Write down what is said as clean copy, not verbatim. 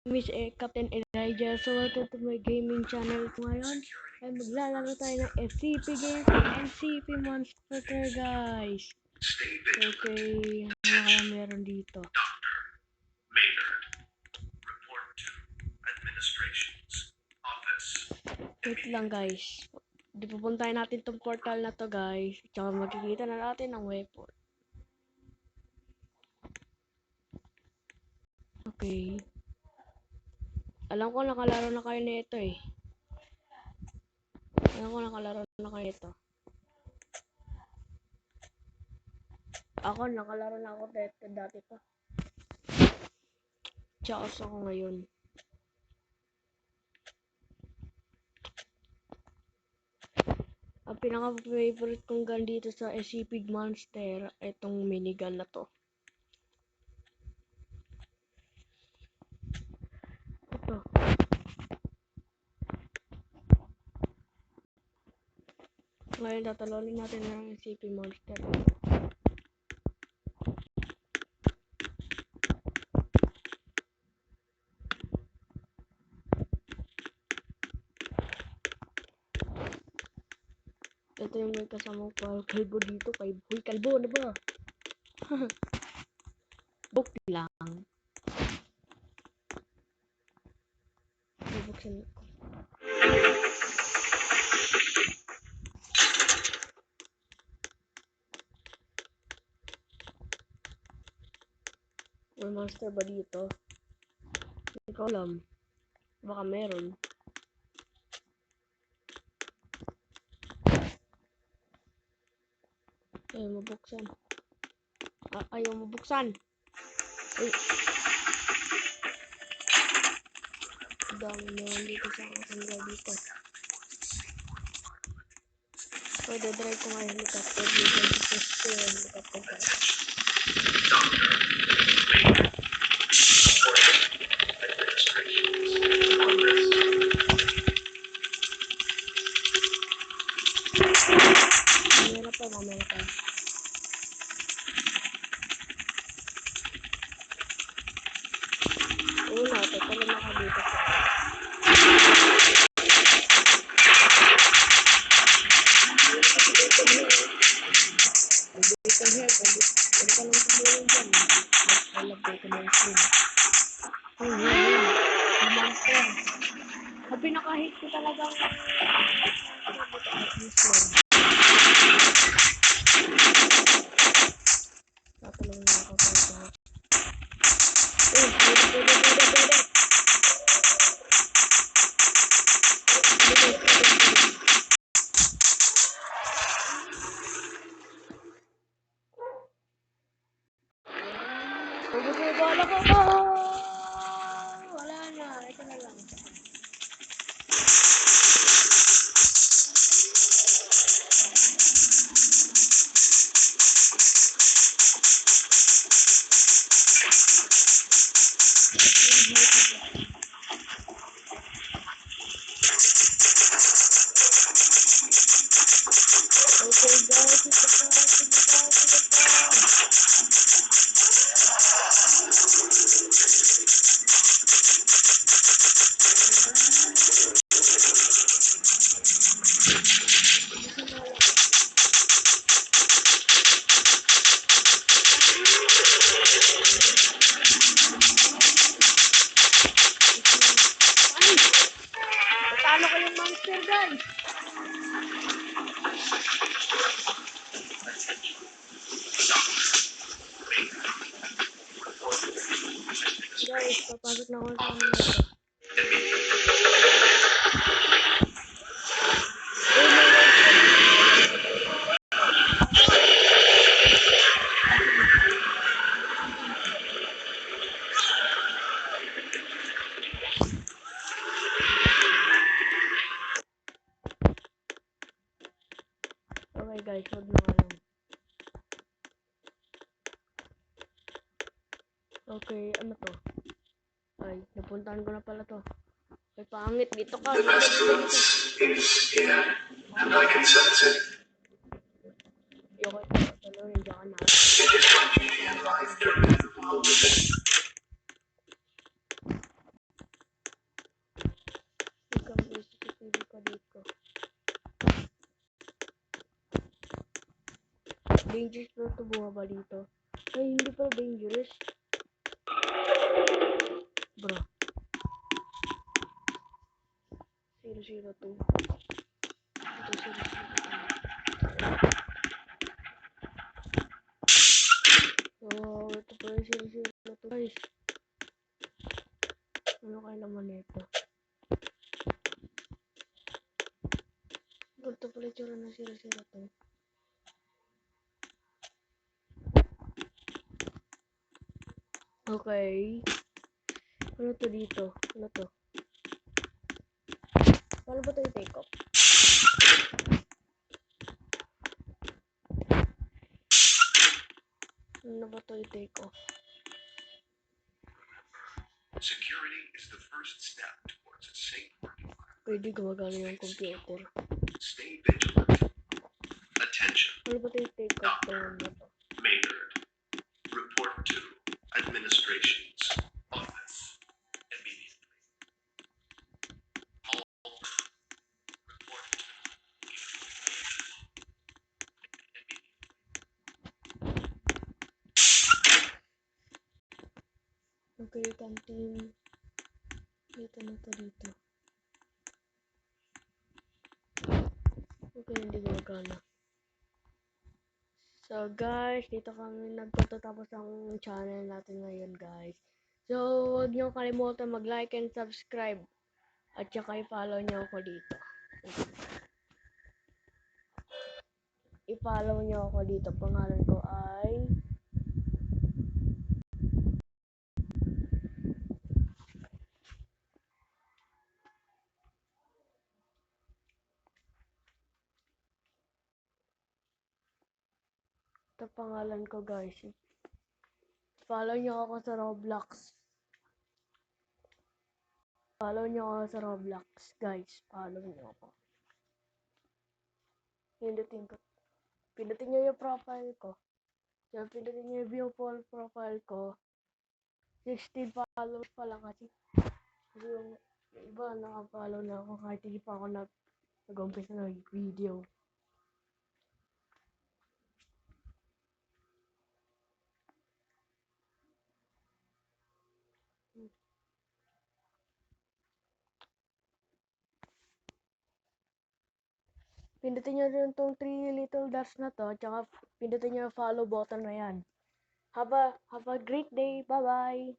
Miss Captain Elijah. So, welcome to my gaming channel. Ngayon ay maglalaro tayo ng SCP games ng SCP Monster, guys. Okay, ano kaya meron dito? Wait lang, guys. Di pupuntahin natin tong portal na to, guys. Tsaka makikita na natin ang weapon. Okay. Alam ko nakalaro na kayo nito eh. Ako nakalaro na ako dati pa. Tsaka ako ngayon. Ang pinaka-favorite kong gun dito sa SCP Monster, itong minigun na to. Ito. Ngayon tatalonin natin ng SCP Monster. Ito yung may kasamang kalbo dito. Uy, kalbo, ano ba? Book lang. Bubuksan ko. May monster ba dito? Hindi ko alam. Baka meron. Ayaw mabuksan. Ayaw mabuksan. Uy. Dami naman dito sa akin dito. Pwede drive ko nga helicopter dito. Gusto yung helicopter ko. Mamaya pa. Una, tatalan ako dito. Ang pinaka-hit ko talagang tatulong na ako pa ito. Pwede. Bala ko ba? Wala na, ito na lang. Okay guys, ito Talo ko yung monster, guys. Guys, papasok na ako sa ano na ito. Okay guys, huwag na lang. Okay, ano to? Ay, napuntahan ko na pala to. Ay, pangit dito ka. And I can sense it. Yung ito, nandiyan ka na. It is like you feel life during the world of it. dangerous bro to bumaba dito. Ay, hindi pala dangerous. Bro. 002. Ito 002. Oh, ito pala 002 guys. Ano kaya naman ito? Ito pala itsura ng 002. Okay. Ano to dito? Ano to? Paano ba ito i-take off? Ano ba ito i-take off? Security is the first step towards a safe working environment. Pwede gumagana yung computer. Stay vigilant. Attention. Ano ba ito i-take off? Ito na to. Maynard. Report to administration's office immediately. All report to immediately. Okay, canteen. Dito na to dito. Okay, hindi gumagana. So guys, dito kami nagtatapos ang channel natin ngayon guys. So, huwag niyo kalimutan mag-like and subscribe. At saka i-follow niyo ako dito. I-follow niyo ako dito. Pangalan ko ay... Ito pangalan ko guys. Follow niyo ako sa Roblox. Follow niyo ako sa Roblox guys. Follow niyo ako. Pindutin niyo yung profile ko. So, pindutin niyo yung view profile ko. 16 followers pa lang kasi. Kasi yung iba naka-follow na ako kahit hindi pa ako nag-umpisa ng video. Pindutin nyo rin tong 3 little dots na to, tsaka pindutin nyo yung follow button na yan. Have a great day. Bye-bye.